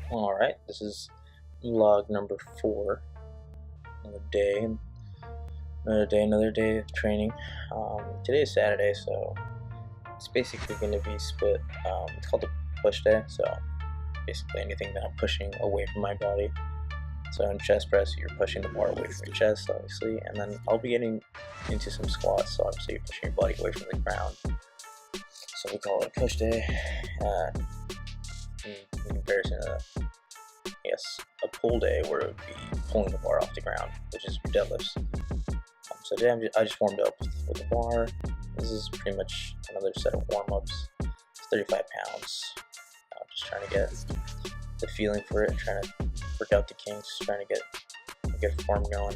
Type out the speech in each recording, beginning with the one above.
Alright, this is vlog number 4. Another day, another day of training. Today is Saturday, so it's basically going to be split. It's called a push day, so basically anything that I'm pushing away from my body. So in chest press, you're pushing the bar away from your chest, obviously, and then I'll be getting into some squats, so obviously you're pushing your body away from the ground. So we call it a push day. In comparison to, a pull day where it would be pulling the bar off the ground, which is your deadlifts. So today I just warmed up with the bar. This is pretty much another set of warm-ups. It's 35 pounds. I'm just trying to get the feeling for it, trying to work out the kinks, trying to get form going.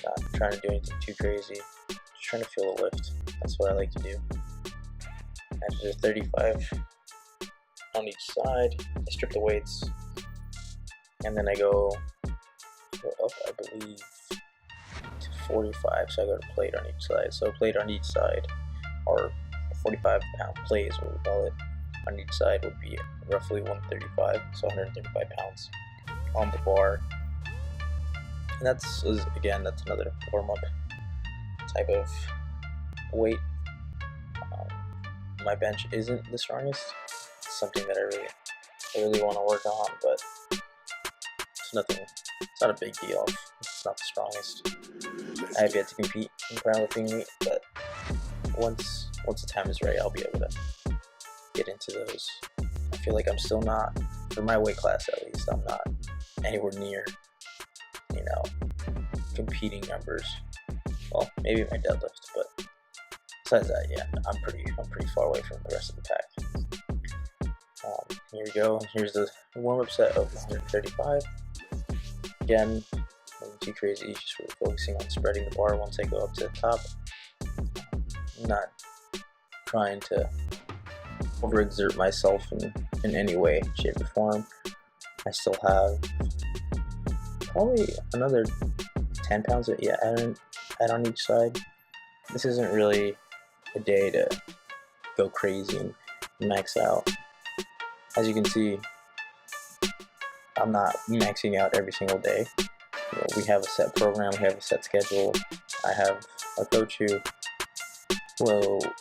Not trying to do anything too crazy, just trying to feel a lift. That's what I like to do. After 35 on each side, I strip the weights, and then I go up, I believe, to 45, so I go to plate on each side. So plate on each side, or 45 pound plate is what we call it, on each side would be roughly 135, so 135 pounds on the bar. And that's another warm-up type of weight. My bench isn't the strongest. It's something that I really want to work on, but it's not a big deal. It's not the strongest. I have yet to compete in powerlifting meet, but once the time is right, I'll be able to get into those. I feel like I'm still not, for my weight class at least, I'm not anywhere near, competing numbers. Well, maybe my deadlift, but besides that, yeah, I'm pretty far away from the rest of the pack. Here we go. Here's the warm-up set of 135. Again, nothing too crazy, just really focusing on spreading the bar once I go up to the top. I'm not trying to overexert myself in any way, shape, or form. I still have probably another 10 pounds to add on each side. This isn't really a day to go crazy and max out. As you can see, I'm not maxing out every single day. We have a set program, we have a set schedule. I have a coach who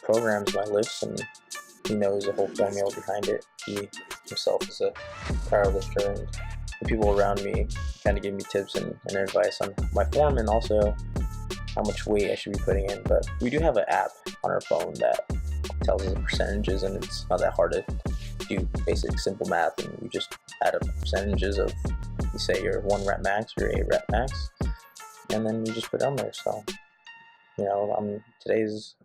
programs my lifts, and he knows the whole formula behind it. He himself is a powerlifter, and the people around me kind of give me tips and advice on my form, and also how much weight I should be putting in. But we do have an app on our phone that tells us the percentages, and it's not that hard to do basic simple math, and we just add up the percentages of, you say, your 1 rep max or 8 rep max, and then you just put on there. So today's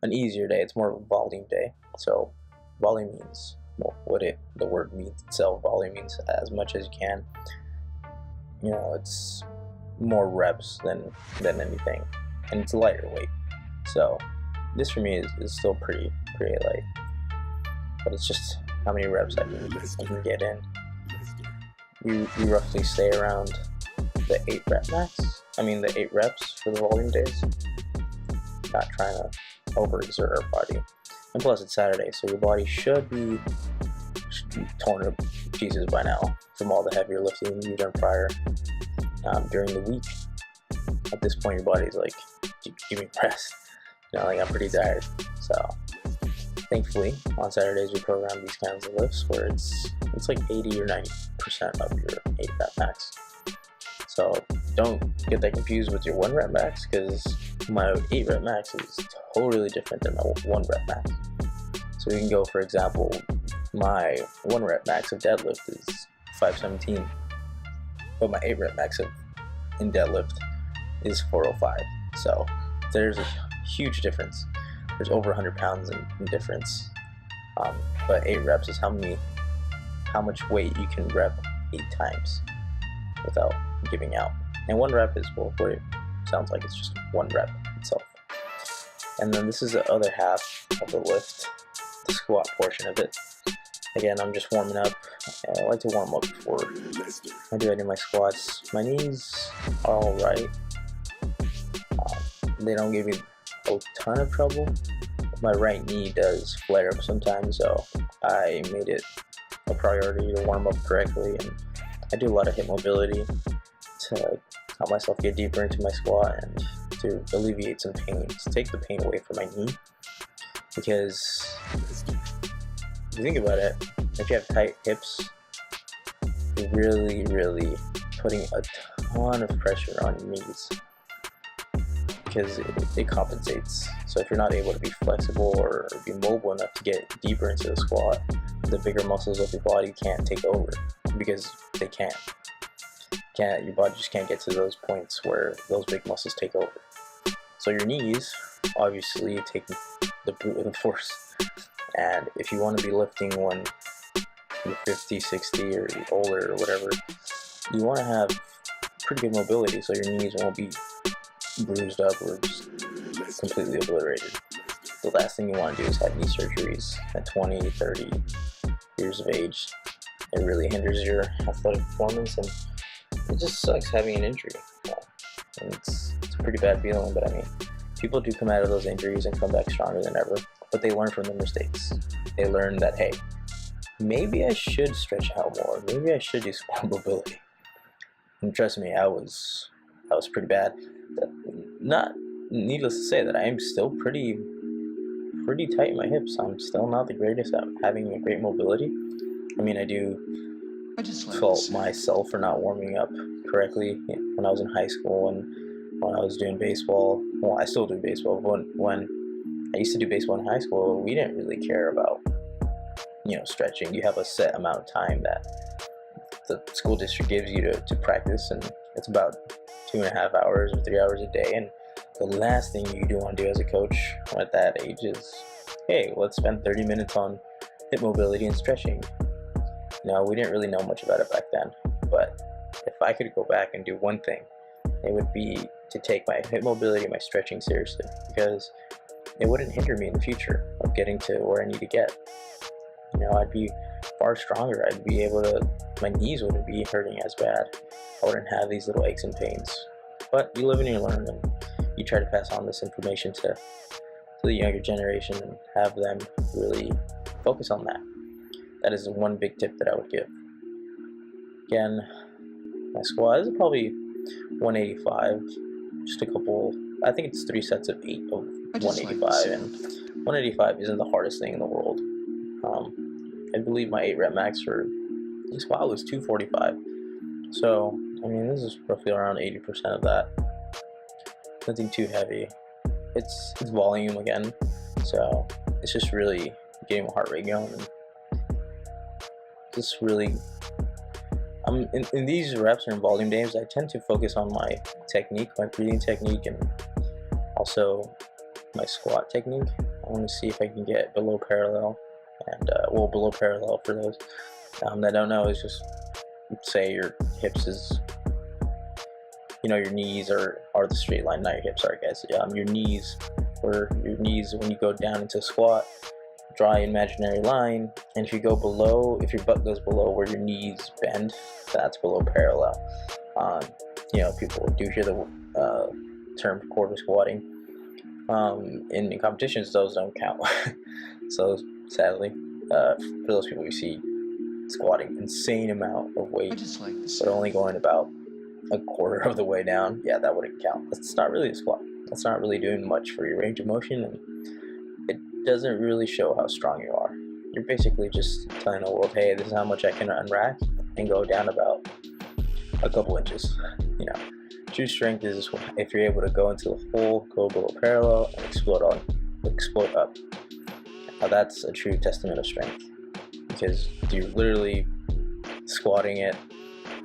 an easier day. It's more of a volume day. So volume means, well, the word means itself. Volume means as much as you can. It's more reps than anything, and it's a lighter weight. So this for me is still pretty light, but it's just how many reps I can get in. We roughly stay around the 8 rep max. The 8 reps for the volume days. Not trying to overexert our body. And plus it's Saturday, so your body should be torn to pieces by now from all the heavier lifting you've done prior during the week. At this point, your body's like, give me rest. I'm pretty tired. So thankfully, on Saturdays we program these kinds of lifts where it's like 80 or 90% of your 8 rep max. So don't get that confused with your 1 rep max, because my 8 rep max is totally different than my 1 rep max. So we can go, for example, my 1 rep max of deadlift is 517, but my 8 rep max in deadlift is 405. So there's a huge difference. There's over 100 pounds in difference. But 8 reps is how much weight you can rep 8 times without giving out. And 1 rep is what it sounds like. It's just 1 rep itself. And then this is the other half of the lift, the squat portion of it. Again, I'm just warming up. I like to warm up before I do any of my squats. My knees are alright. They don't give me a ton of trouble. My right knee does flare up sometimes, so I made it a priority to warm up correctly, and I do a lot of hip mobility to help myself get deeper into my squat and to alleviate some pain, to take the pain away from my knee. Because if you think about it, if you have tight hips, you're really putting a ton of pressure on your knees, because it compensates. So if you're not able to be flexible or be mobile enough to get deeper into the squat, the bigger muscles of your body can't take over, because they can't. Your body just can't get to those points where those big muscles take over. So your knees obviously take the brunt of the force. And if you want to be lifting when you're 50, 60, or you're older or whatever, you want to have pretty good mobility so your knees won't be bruised up or just completely obliterated. The last thing you want to do is have knee surgeries at 20, 30 years of age. It really hinders your athletic performance, and it just sucks having an injury. And it's a pretty bad feeling, but I mean, people do come out of those injuries and come back stronger than ever, but they learn from their mistakes. They learn that, hey, maybe I should stretch out more, maybe I should do squat mobility. And trust me, I was pretty bad. Not needless to say that I am still pretty tight in my hips. I'm still not the greatest at having a great mobility. I mean, I just fault myself for not warming up correctly when I was in high school and when I was doing baseball. Well, I still do baseball, but when I used to do baseball in high school, we didn't really care about, stretching. You have a set amount of time that the school district gives you to practice, and it's about 2.5 hours or 3 hours a day. And the last thing you do want to do as a coach at that age is, hey, let's spend 30 minutes on hip mobility and stretching. We didn't really know much about it back then, but if I could go back and do one thing, it would be to take my hip mobility and my stretching seriously, because it wouldn't hinder me in the future of getting to where I need to get. I'd be far stronger. I'd be able to, my knees wouldn't be hurting as bad. I wouldn't have these little aches and pains. But you live and you learn, and you try to pass on this information to the younger generation and have them really focus on that. That is one big tip that I would give. Again, my squat is probably 185, just a couple, I think it's 3 sets of 8 of 185, and 185 isn't the hardest thing in the world. I believe my 8 rep max for the squat was 245. So, I mean, this is roughly around 80% of that. Nothing too heavy. It's volume again, so it's just really getting my heart rate going, and just really, in these reps or in volume days, I tend to focus on my technique, my breathing technique, and also my squat technique. I want to see if I can get below parallel, and below parallel, for those that don't know, is just, say your hips is, your knees are the straight line, not your hips, sorry guys. Your knees, when you go down into squat, draw an imaginary line, and if your butt goes below where your knees bend, that's below parallel. People do hear the term quarter squatting. In competitions, those don't count. So sadly, for those people you see squatting insane amount of weight, but only going about a quarter of the way down, yeah, that wouldn't count. That's not really a squat. That's not really doing much for your range of motion, and it doesn't really show how strong you are. You're basically just telling the world, hey, this is how much I can unrack and go down about a couple inches. True strength is if you're able to go into the hole, go below parallel, and explode up. Now that's a true testament of strength, because you're literally squatting it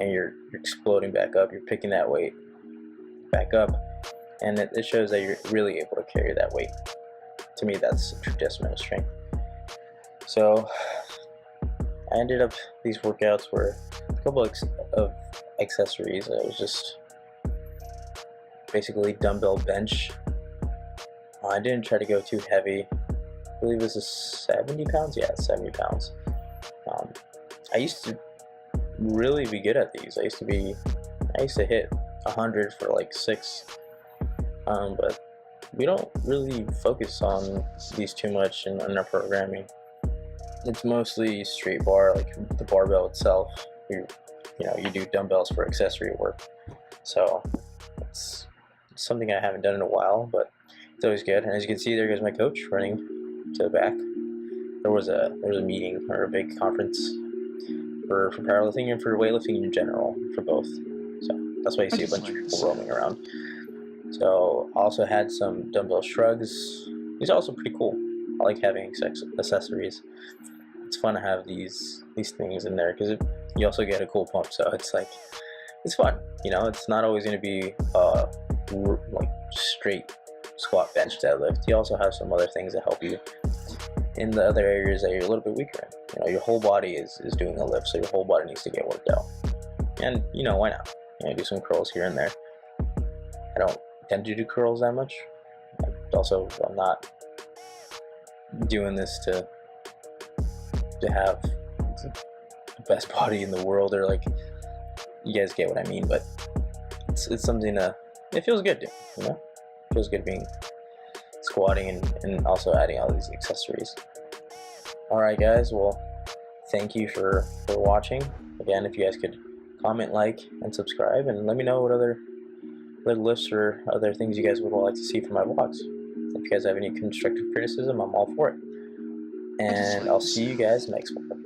and you're exploding back up. You're picking that weight back up, and it shows that you're really able to carry that weight. To me, that's a true testament of strength. So I ended up, these workouts were a couple of accessories. It was just basically dumbbell bench. I didn't try to go too heavy. I believe this is 70 pounds. Yeah, 70 pounds. I used to really be good at these. I used to hit 100 for like 6. But we don't really focus on these too much in our programming. it's mostly straight bar, like the barbell itself. You do dumbbells for accessory work, so it's something I haven't done in a while, but it's always good. And as you can see, there goes my coach running to the back. There was a meeting or a big conference for powerlifting and for weightlifting in general, for both. So that's why you see a bunch of people roaming around. So also had some dumbbell shrugs. These are also pretty cool. I like having accessories. It's fun to have these things in there because you also get a cool pump. So it's like, it's fun. It's not always going to be like straight squat, bench, deadlift. You also have some other things that help you in the other areas that you're a little bit weaker in. Your whole body is doing a lift, so your whole body needs to get worked out. And why not? Do some curls here and there. I don't tend to do curls that much. Also, I'm not doing this to have the best body in the world, or like, you guys get what I mean. But it's something it feels good to, it feels good being squatting and also adding all these accessories. Alright guys, well, thank you for watching. Again, if you guys could comment, like, and subscribe, and let me know what other lifts or other things you guys would like to see from my vlogs. If you guys have any constructive criticism, I'm all for it. And I'll see you guys next one.